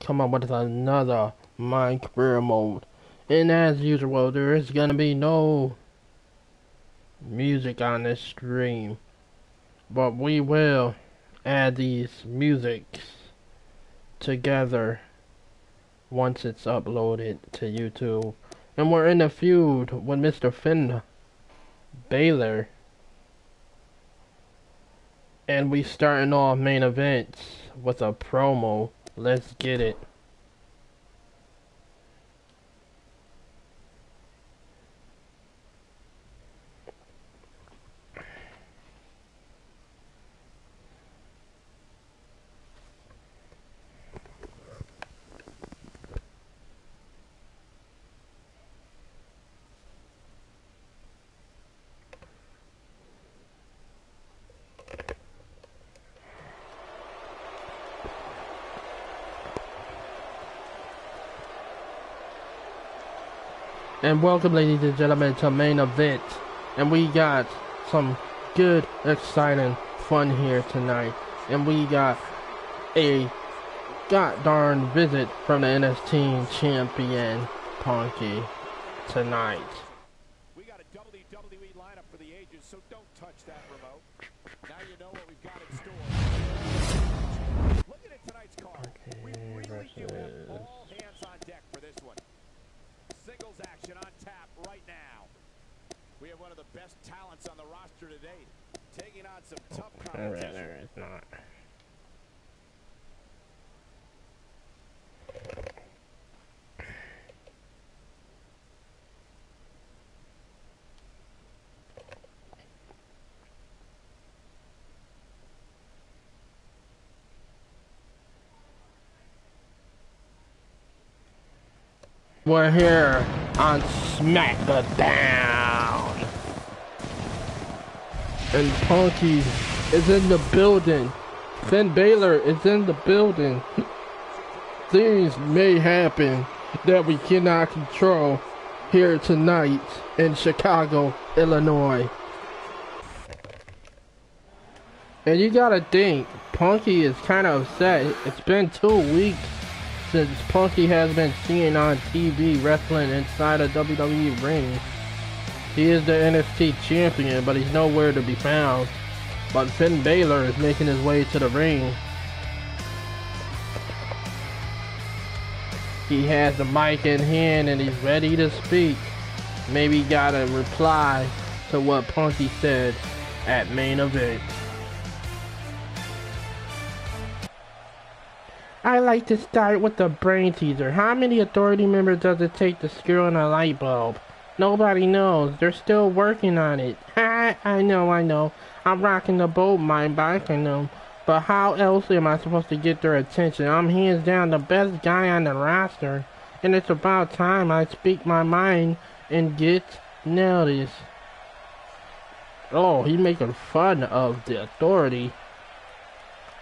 come up with another My Career Mode. And as usual, there is gonna be no music on this stream, but we will add these musics together once it's uploaded to YouTube. And we're in a feud with Mr. Finn Balor. And we starting off main events with a promo. Let's get it. And welcome, ladies and gentlemen, to main event. And we got some good, exciting fun here tonight. And we got a god-darn visit from the NXT champion, Punky, tonight. We got a WWE lineup for the ages, so don't touch that remote. Now you know what we've got in store. Looking at tonight's card, we really do have all hands on deck for this one. Singles action on tap right now. We have one of the best talents on the roster today, taking on some tough competition. It's not. We're here on SmackDown, and Punky is in the building. Finn Balor is in the building. Things may happen that we cannot control here tonight in Chicago, Illinois. And you gotta think, Punky is kind of upset. It's been 2 weeks since Punky has been seen on TV wrestling inside a WWE ring. He is the NXT champion, but he's nowhere to be found. But Finn Balor is making his way to the ring. He has the mic in hand and he's ready to speak. Maybe he got a reply to what Punky said at main event. I like to start with the brain teaser. How many authority members does it take to screw in a light bulb? Nobody knows. They're still working on it. I know. I'm rocking the boat, mind back on them. But how else am I supposed to get their attention? I'm hands down the best guy on the roster. And it's about time I speak my mind and get noticed. Oh, he's making fun of the authority.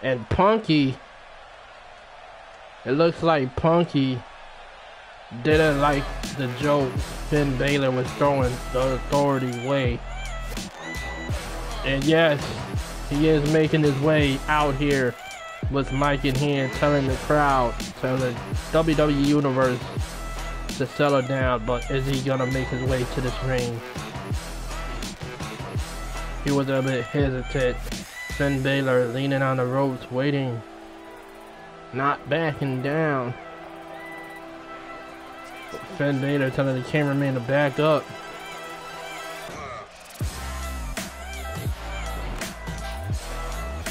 And Punky, it looks like Punky didn't like the joke Finn Balor was throwing the authority way. And yes, he is making his way out here with mic in hand, telling the crowd, telling the WWE Universe to settle down, but is he gonna make his way to this ring? He was a bit hesitant. Finn Balor leaning on the ropes, waiting, not backing down. Finn Balor telling the cameraman to back up.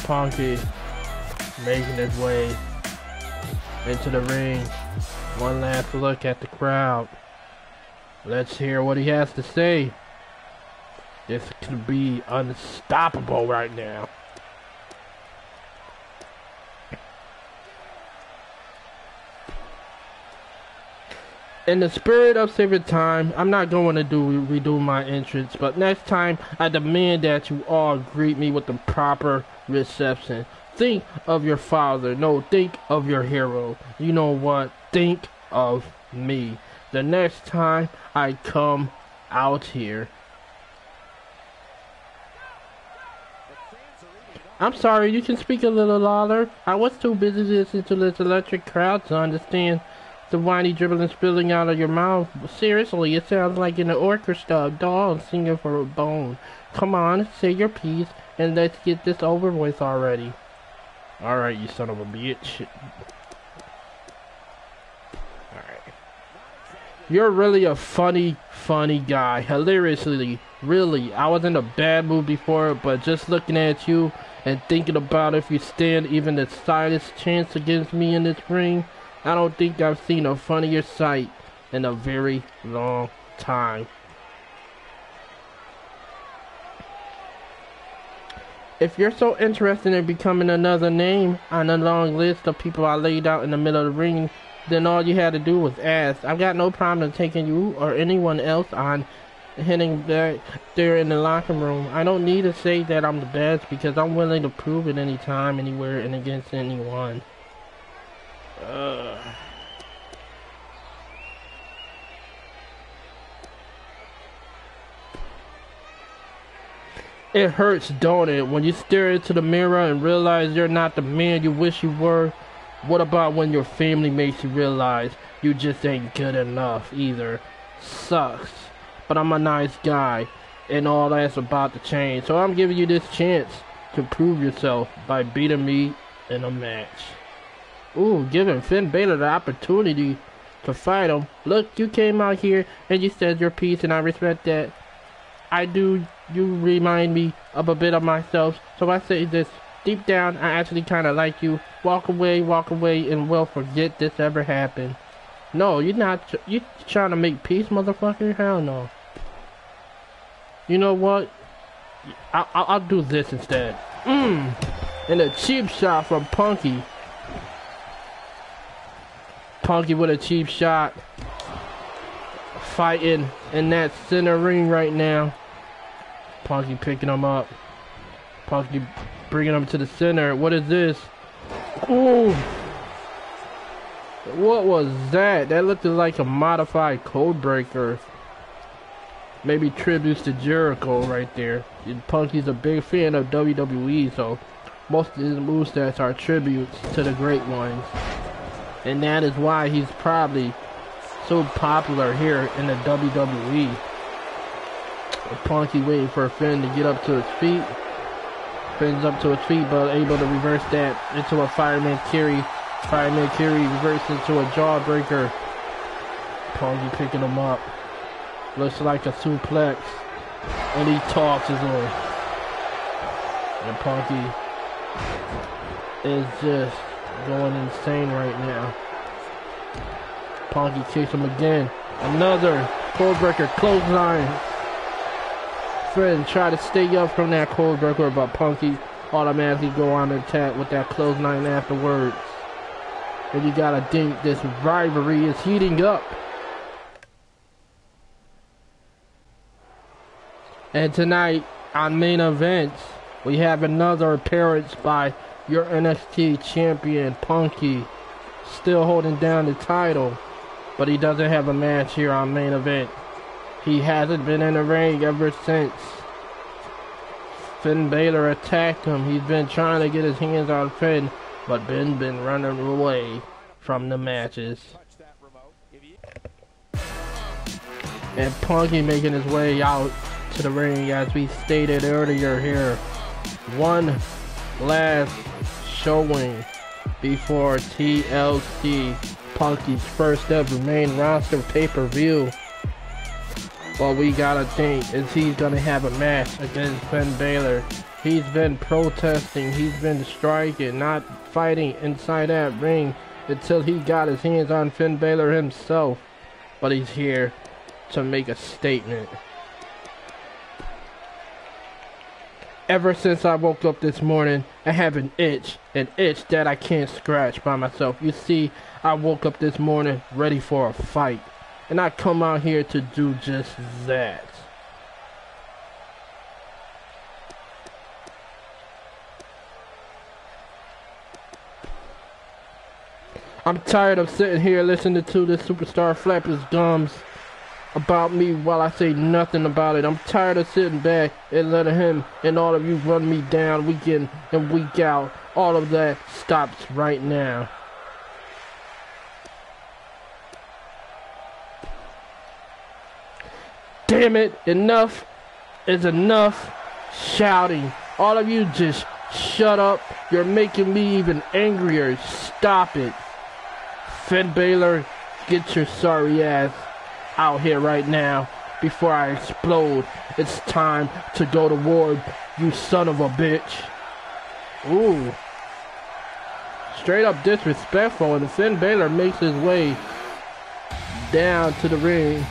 Punky making his way into the ring. One last look at the crowd. Let's hear what he has to say. This could be unstoppable right now. In the spirit of saving time, I'm not going to redo my entrance, but next time I demand that you all greet me with the proper reception. Think of your father. No, think of your hero. You know what? Think of me. The next time I come out here. I'm sorry, you can speak a little louder. I was too busy listening to this electric crowd to understand the whiny dribbling spilling out of your mouth. Seriously, it sounds like an orchestra of dolls singing for a bone. Come on, say your piece, and let's get this over with already. Alright, you son of a bitch. Alright. You're really a funny guy. Hilariously, really. I was in a bad mood before, but just looking at you and thinking about if you stand even the slightest chance against me in this ring, I don't think I've seen a funnier sight in a very long time. If you're so interested in becoming another name on the long list of people I laid out in the middle of the ring, then all you had to do was ask. I've got no problem taking you or anyone else on hitting back there in the locker room. I don't need to say that I'm the best because I'm willing to prove it anytime, anywhere, and against anyone. It hurts, don't it, when you stare into the mirror and realize you're not the man you wish you were? What about when your family makes you realize you just ain't good enough either? Sucks. But I'm a nice guy, and all that's about to change. So I'm giving you this chance to prove yourself by beating me in a match. Ooh, giving Finn Balor the opportunity to fight him. Look, you came out here and you said your piece, and I respect that. You remind me of a bit of myself, so I say this. Deep down, I actually kind of like you. Walk away, and we'll forget this ever happened. No, you're not. You trying to make peace, motherfucker? Hell no. You know what? I'll do this instead. And a cheap shot from Punky. Punky with a cheap shot. Fighting in that center ring right now. Punky picking him up. Punky bringing him to the center. What is this? Ooh. What was that? That looked like a modified code breaker. Maybe tributes to Jericho right there. Punky's a big fan of WWE, so most of his movesets are tributes to the great ones. And that is why he's probably so popular here in the WWE. Punky waiting for Finn to get up to his feet. Finn's up to his feet, but able to reverse that into a fireman carry. Fireman carry reverses into a jawbreaker. Punky picking him up. Looks like a suplex. And he tosses him. And Punky is just going insane right now. Punky kicks him again. Another coldbreaker clothesline. Finn try to stay up from that coldbreaker, but Punky automatically go on the attack with that clothesline afterwards. And you gotta think this rivalry is heating up. And tonight on Main Events, we have another appearance by your NXT champion Punky, still holding down the title, but he doesn't have a match here on Main Event. He hasn't been in the ring ever since Finn Balor attacked him. He's been trying to get his hands on Finn, but been running away from the matches. And Punky making his way out to the ring, as we stated earlier here. One last showing before TLC, Punky's first ever main roster pay-per-view. What we gotta think is he's gonna have a match against Finn Balor. He's been protesting, he's been striking, not fighting inside that ring until he got his hands on Finn Balor himself. But he's here to make a statement. Ever since I woke up this morning, I have an itch that I can't scratch by myself. You see, I woke up this morning ready for a fight, and I come out here to do just that. I'm tired of sitting here listening to this superstar flap his gums about me while I say nothing about it. I'm tired of sitting back and letting him and all of you run me down week in and week out. All of that stops right now. Damn it, enough is enough shouting. All of you just shut up. You're making me even angrier. Stop it. Finn Balor, get your sorry ass out here right now before I explode. It's time to go to war, you son of a bitch. Ooh. Straight up disrespectful, and Finn Balor makes his way down to the ring.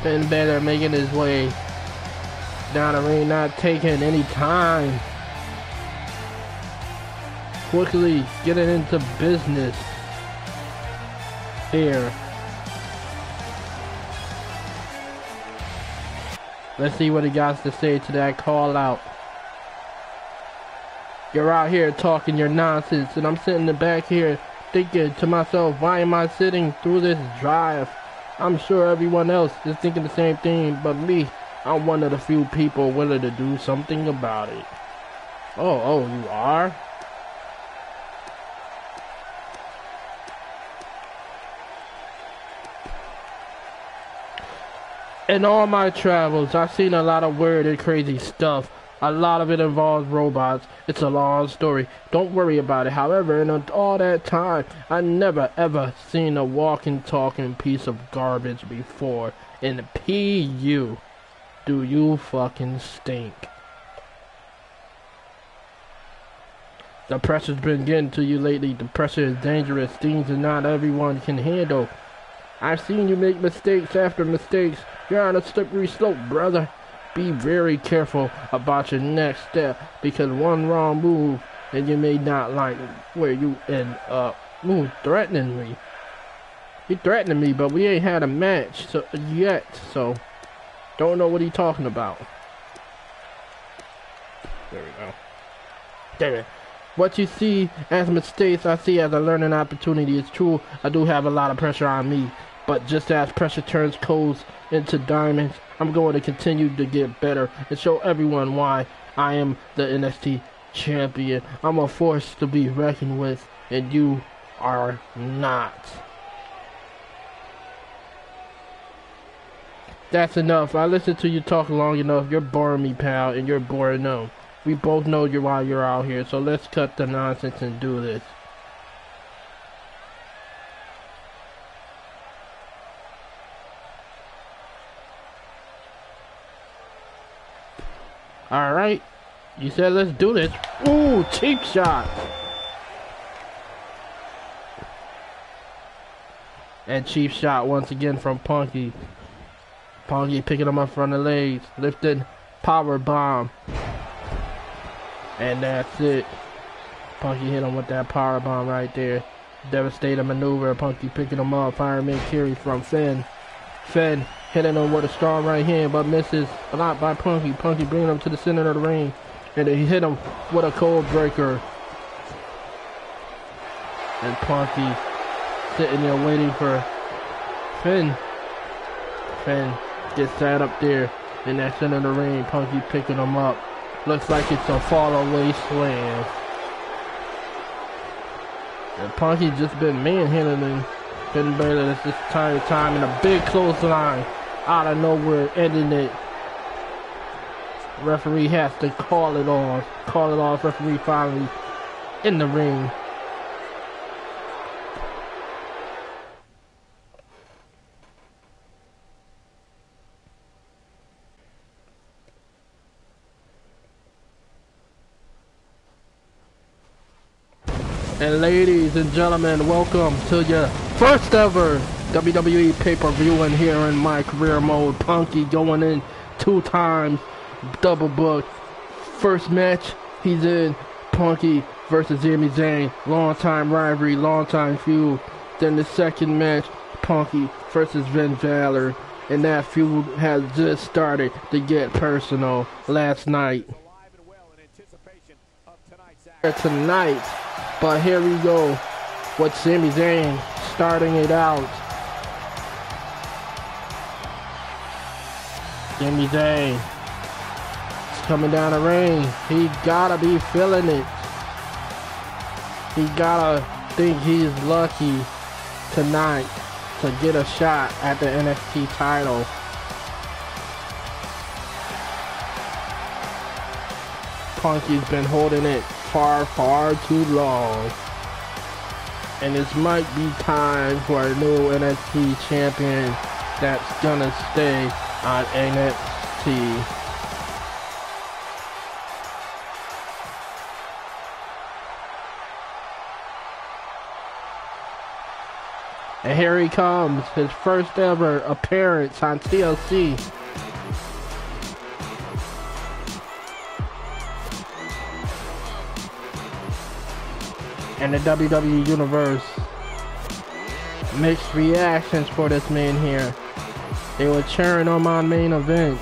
Finn Balor making his way down the ring, not taking any time. Quickly getting into business here. Let's see what he got to say to that call out. You're out here talking your nonsense, and I'm sitting in the back here thinking to myself, why am I sitting through this drive? I'm sure everyone else is thinking the same thing, but me, I'm one of the few people willing to do something about it. Oh, you are? In all my travels, I've seen a lot of weird and crazy stuff. A lot of it involves robots. It's a long story. Don't worry about it. However, in all that time, I never ever seen a walking, talking piece of garbage before. And PU, do you fucking stink? The pressure's been getting to you lately. The pressure is dangerous. Things that not everyone can handle. I've seen you make mistakes after mistakes. You're on a slippery slope, brother. Be very careful about your next step, because one wrong move and you may not like where you end up. Ooh, threatening me. He threatening me, but we ain't had a match yet, so don't know what he talking about. There we go. There it. What you see as mistakes, I see as a learning opportunity. It's true, I do have a lot of pressure on me, but just as pressure turns coals into diamonds, I'm going to continue to get better and show everyone why I am the NXT champion. I'm a force to be reckoned with, and you are not. That's enough. I listened to you talk long enough. You're boring me, pal, and you're boring them. We both know why you're out here, so let's cut the nonsense and do this. Alright, you said let's do this. Ooh, cheap shot. And cheap shot once again from Punky. Punky picking him up from the legs, lifting power bomb. And that's it. Punky hit him with that power bomb right there. Devastating maneuver. Punky picking him up. Fireman carry from Finn. Finn hitting him with a strong right hand, but misses a lot by Punky. Punky bringing him to the center of the ring, and then he hit him with a cold breaker. And Punky sitting there waiting for Finn. Finn gets sat up there in that center of the ring. Punky picking him up. Looks like it's a fall away slam. And Punky just been manhandling Finn Balor this entire time, in a big clothesline out of nowhere, ending it. Referee has to call it off. Call it off. Referee finally in the ring. And ladies and gentlemen, welcome to your first ever WWE pay-per-view in here in my career mode. Punky going in 2 times, double booked. First match, he's in Punky versus Sami Zayn. Long time rivalry, long time feud. Then the second match, Punky versus Finn Balor, and that feud has just started to get personal last night. Tonight, but here we go with Sami Zayn starting it out. Sami Zayn is coming down the ring. He gotta be feeling it. He gotta think he's lucky tonight to get a shot at the NXT title. Punky's been holding it far too long. And this might be time for a new NXT champion that's gonna stay on NXT. And here he comes, his first ever appearance on TLC. And the WWE Universe. Mixed reactions for this man here. They were cheering him on main event.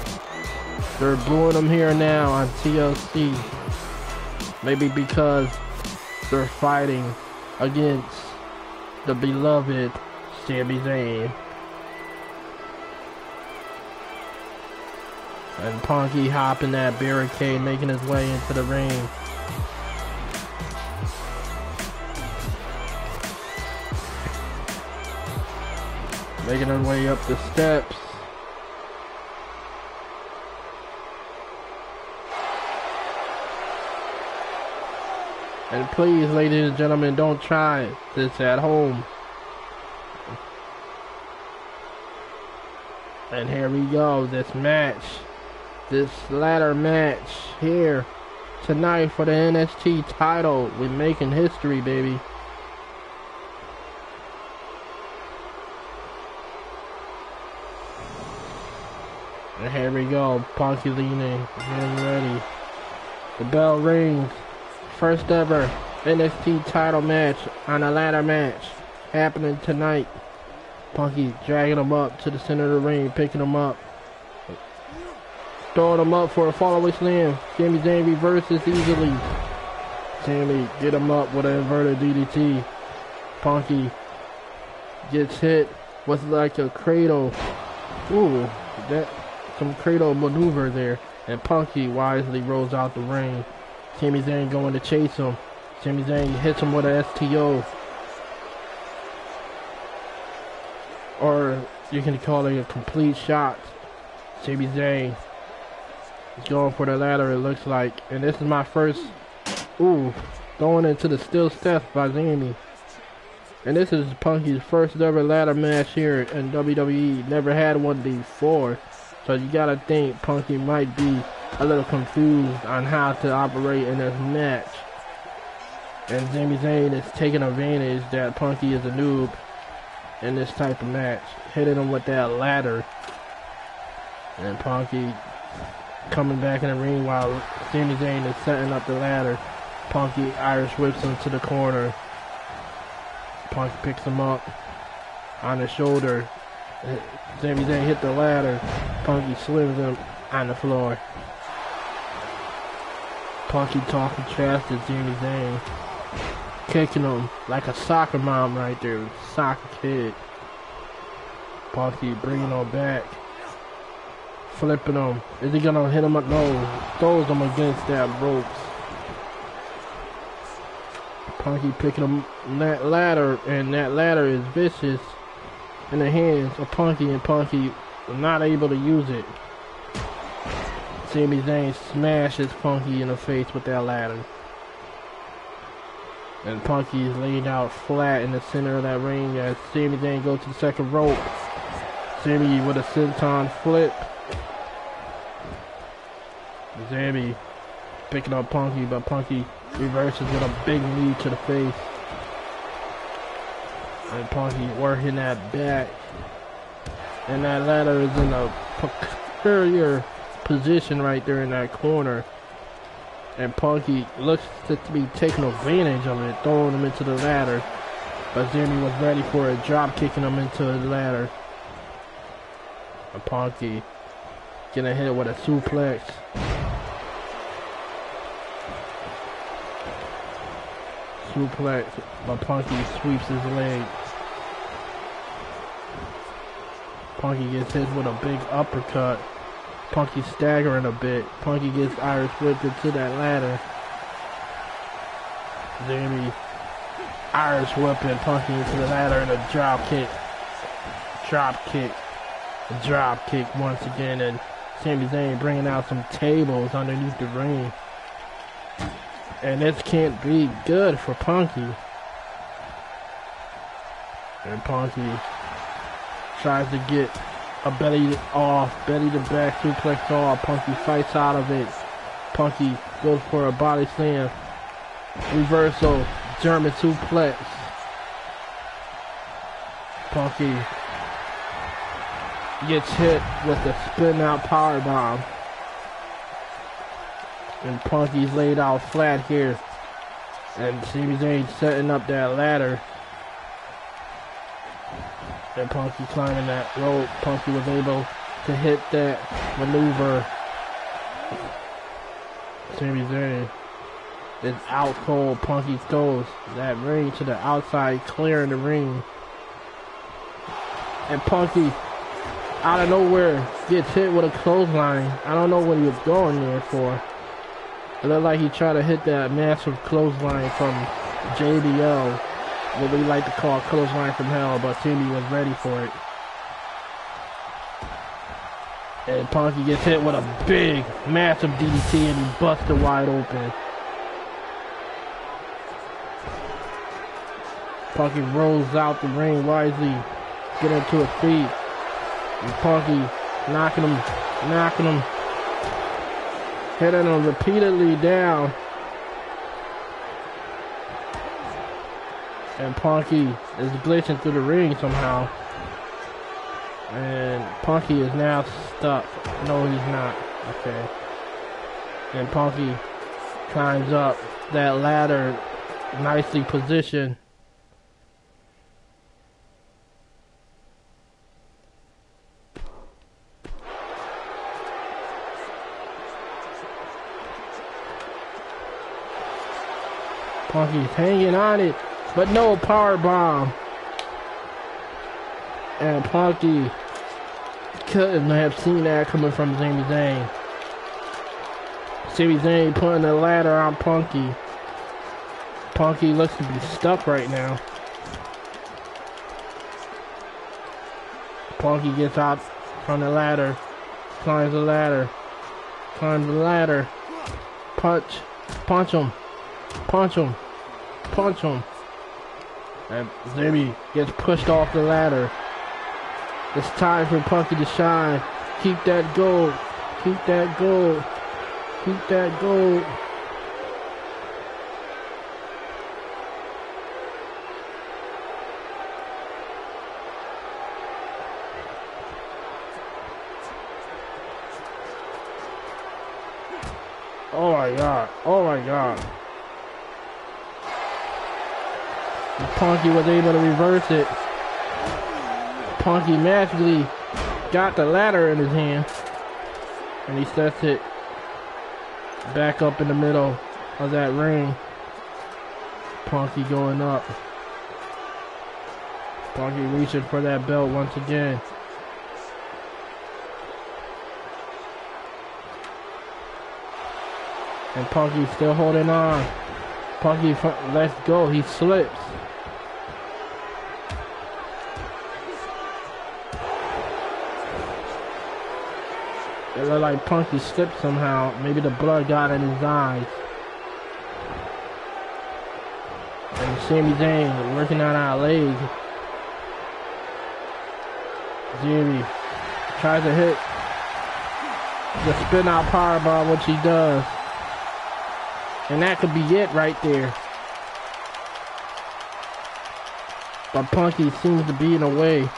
They're booing him here now on TLC. Maybe because they're fighting against the beloved Sami Zayn. And Punky hopping that barricade, making his way into the ring. Making his way up the steps. And please, ladies and gentlemen, don't try this at home. And here we go, this match. This ladder match here tonight for the NXT title. We're making history, baby. And here we go, Punky leaning, getting ready. The bell rings. First ever NXT title match on a ladder match happening tonight. Punky dragging him up to the center of the ring, picking him up. Throwing him up for a fallaway slam. Sami Zayn reverses easily. Sami get him up with an inverted DDT. Punky gets hit with like a cradle. Ooh, that some cradle maneuver there. And Punky wisely rolls out the ring. Sami Zayn going to chase him. Sami Zayn hits him with a STO. Or you can call it a complete shot. Sami Zayn is going for the ladder, it looks like. And this is my first, going into the steel steps by Sami. And this is Punky's first ever ladder match here in WWE. Never had one before. So you gotta think Punky might be a little confused on how to operate in this match. And Sami Zayn is taking advantage that Punky is a noob in this type of match. Hitting him with that ladder. And Punky coming back in the ring while Sami Zayn is setting up the ladder. Punky Irish whips him to the corner. Punky picks him up on the shoulder. Sami Zayn hit the ladder. Punky slams him on the floor. Punky talking trash to Sami Zayn. Kicking him like a soccer mom right there. Soccer kid. Punky bringing him back. Flipping him. Is he gonna hit him up? No. Throws him against that ropes. Punky picking him that ladder, and that ladder is vicious in the hands of Punky, and Punky not able to use it. Sami Zayn smashes Punky in the face with that ladder. And Punky is laid out flat in the center of that ring as Sami Zayn goes to the second rope. Sami with a senton flip. Sami picking up Punky, but Punky reverses with a big knee to the face. And Punky working that back. And that ladder is in a peculiar position right there in that corner. And Punky looks to be taking advantage of it, throwing him into the ladder. But Jimmy was ready for a drop, kicking him into the ladder. And Punky getting hit with a suplex. Suplex, but Punky sweeps his leg. Punky gets hit with a big uppercut. Punky staggering a bit. Punky gets Irish whipped into that ladder. Jamie Irish whipping Punky into the ladder and a drop kick. Drop kick. A drop kick once again, and Sami Zayn bringing out some tables underneath the ring. And this can't be good for Punky. And Punky tries to get a belly to back suplex off. Punky fights out of it. Punky goes for a body slam. Reversal, German suplex. Punky gets hit with the spin out powerbomb. And Punky's laid out flat here. And Sami Zayn setting up that ladder. And Punky climbing that rope. Punky was able to hit that maneuver. Sami Zayn is out cold. Punky throws that ring to the outside, clearing the ring. And Punky, out of nowhere, gets hit with a clothesline. I don't know what he was going there for. It looked like he tried to hit that massive clothesline from JBL, what we like to call clothesline from hell, but Timmy was ready for it. And Punky gets hit with a big, massive DDT and he busted wide open. Punky rolls out the ring wisely, getting to his feet. And Punky knocking him, hitting him repeatedly down. And Punky is glitching through the ring somehow. And Punky is now stuck. No, he's not. Okay. And Punky climbs up that ladder, nicely positioned. Punky's hanging on it, but no power bomb. And Punky couldn't have seen that coming from Sami Zayn. Sami Zayn putting the ladder on Punky. Punky looks to be stuck right now. Punky gets out from the ladder, climbs the ladder, punch him. And Sami gets pushed off the ladder. It's time for Punky to shine. Keep that gold. Keep that gold. Keep that gold. Oh my God. Oh my God. And Punky was able to reverse it. Punky magically got the ladder in his hand. And he sets it back up in the middle of that ring. Punky going up. Punky reaching for that belt once again. And Punky still holding on. Punky lets go. He slips. It looked like Punky slipped somehow. Maybe the blood got in his eyes. And Sami Zayn working on our leg. Jimmy tries to hit the spin out powerbomb, which he does. And that could be it right there. But Punky seems to be in the way.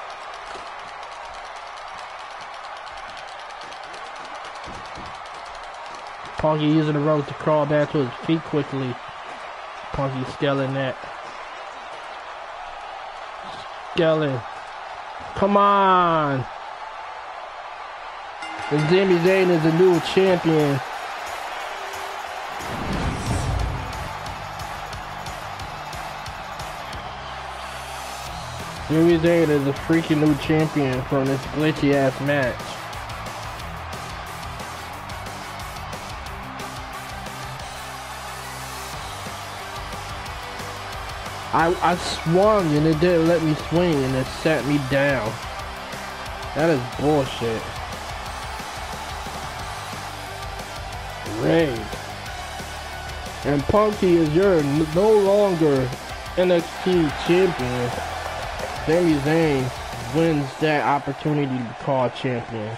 Punky using the ropes to crawl back to his feet quickly. Punky scaling that. Skeleton. Come on. And Sami Zayn is the new champion. Sami Zayn is a freaking new champion from this glitchy ass match. I swung and it didn't let me swing and it sat me down. That is bullshit. Rigged. And Punky is your no longer NXT champion. Sami Zayn wins that opportunity to be called champion.